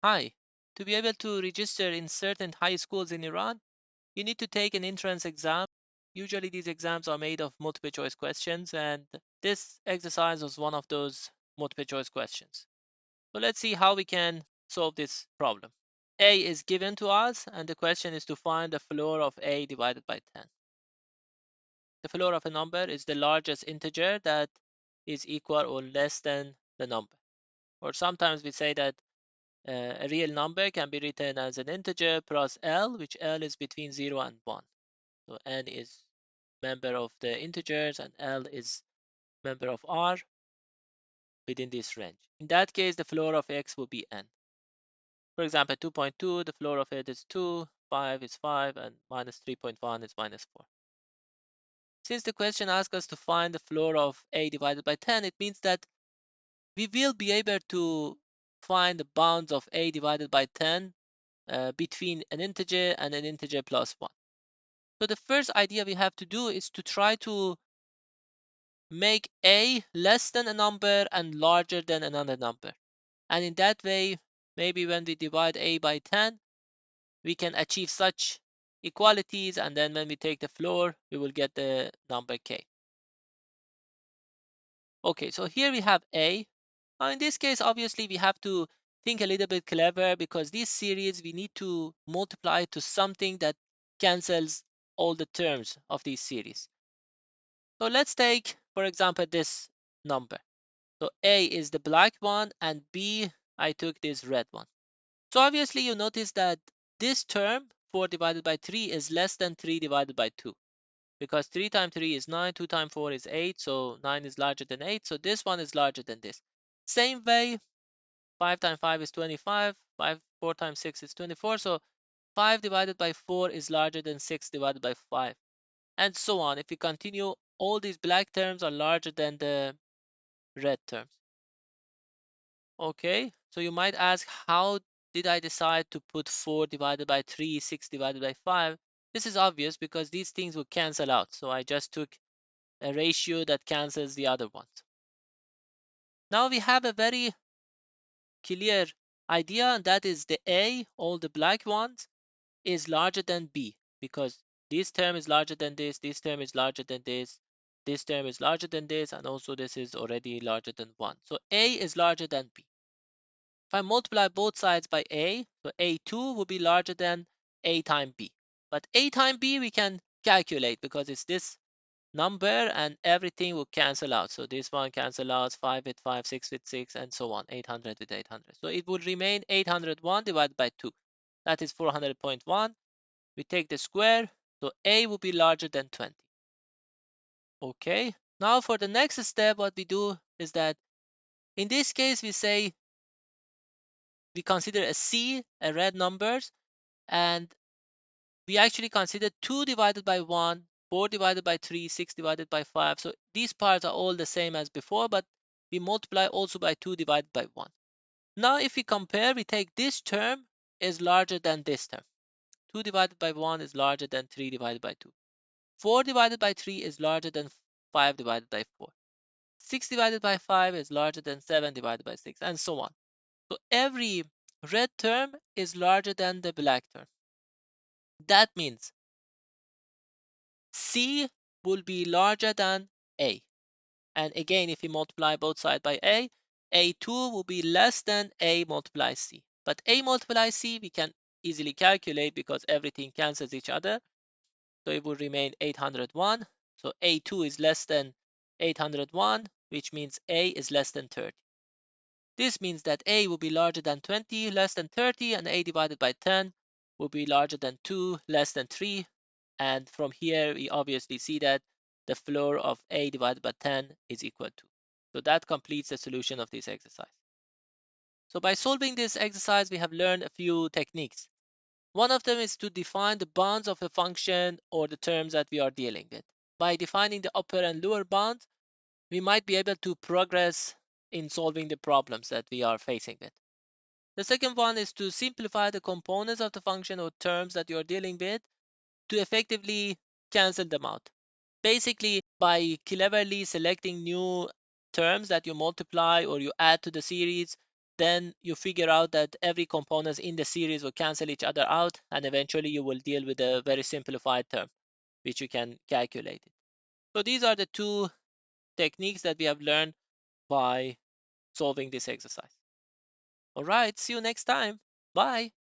Hi, to be able to register in certain high schools in Iran, you need to take an entrance exam. Usually these exams are made of multiple choice questions, and this exercise was one of those multiple choice questions. So let's see how we can solve this problem. A is given to us, and the question is to find the floor of A divided by 10. The floor of a number is the largest integer that is equal or less than the number. Or sometimes we say that a real number can be written as an integer plus L, which L is between 0 and 1. So N is member of the integers and L is member of R within this range. In that case, the floor of X will be N. For example, 2.2, the floor of it is 2, 5 is 5, and minus 3.1 is minus 4. Since the question asks us to find the floor of A divided by 10, it means that we will be able to find the bounds of A divided by 10 between an integer and an integer plus 1. So the first idea we have to do is to try to make A less than a number and larger than another number. And in that way, maybe when we divide A by 10, we can achieve such equalities, and then when we take the floor, we will get the number K. Okay, so here we have A. Now in this case, obviously, we have to think a little bit clever because this series, we need to multiply to something that cancels all the terms of this series. So let's take, for example, this number. So A is the black one and B, I took this red one. So obviously you notice that this term, 4 divided by 3, is less than 3 divided by 2. Because 3 times 3 is 9, 2 times 4 is 8, so 9 is larger than 8, so this one is larger than this. Same way, 5 times 5 is 25, 4 times 6 is 24, so 5 divided by 4 is larger than 6 divided by 5. And so on. If we continue, all these black terms are larger than the red terms. Okay, so you might ask, how did I decide to put 4 divided by 3, 6 divided by 5? This is obvious because these things will cancel out. So I just took a ratio that cancels the other ones. Now we have a very clear idea, and that is the A, all the black ones, is larger than B because this term is larger than this term is larger than this term is larger than this, and also this is already larger than 1. So A is larger than B. If I multiply both sides by A, so A2 will be larger than A times B. But A times B we can calculate because it's this number and everything will cancel out. So this one cancel out, 5 with 5, 6 with 6, and so on, 800 with 800. So it would remain 801 divided by 2. That is 400.1. We take the square, so A will be larger than 20. Okay, now for the next step, what we do is that in this case, we say we consider a C, a red numbers, and we actually consider 2 divided by 1, 4 divided by 3, 6 divided by 5. So these parts are all the same as before, but we multiply also by 2 divided by 1. Now if we compare, we take this term is larger than this term. 2 divided by 1 is larger than 3 divided by 2. 4 divided by 3 is larger than 5 divided by 4. 6 divided by 5 is larger than 7 divided by 6, and so on. So every red term is larger than the black term. That means C will be larger than A. And again, if we multiply both sides by A, A2 will be less than A multiply C. But A multiply C, we can easily calculate because everything cancels each other. So it will remain 801. So A2 is less than 801, which means A is less than 30. This means that A will be larger than 20, less than 30, and A divided by 10 will be larger than 2, less than 3. And from here, we obviously see that the floor of A divided by 10 is equal to. So that completes the solution of this exercise. So by solving this exercise, we have learned a few techniques. One of them is to define the bounds of a function or the terms that we are dealing with. By defining the upper and lower bounds, we might be able to progress in solving the problems that we are facing with. The second one is to simplify the components of the function or terms that you're dealing with to effectively cancel them out. Basically, by cleverly selecting new terms that you multiply or you add to the series, then you figure out that every components in the series will cancel each other out, and eventually you will deal with a very simplified term, which you can calculate it. So these are the two techniques that we have learned by solving this exercise. All right, see you next time. Bye.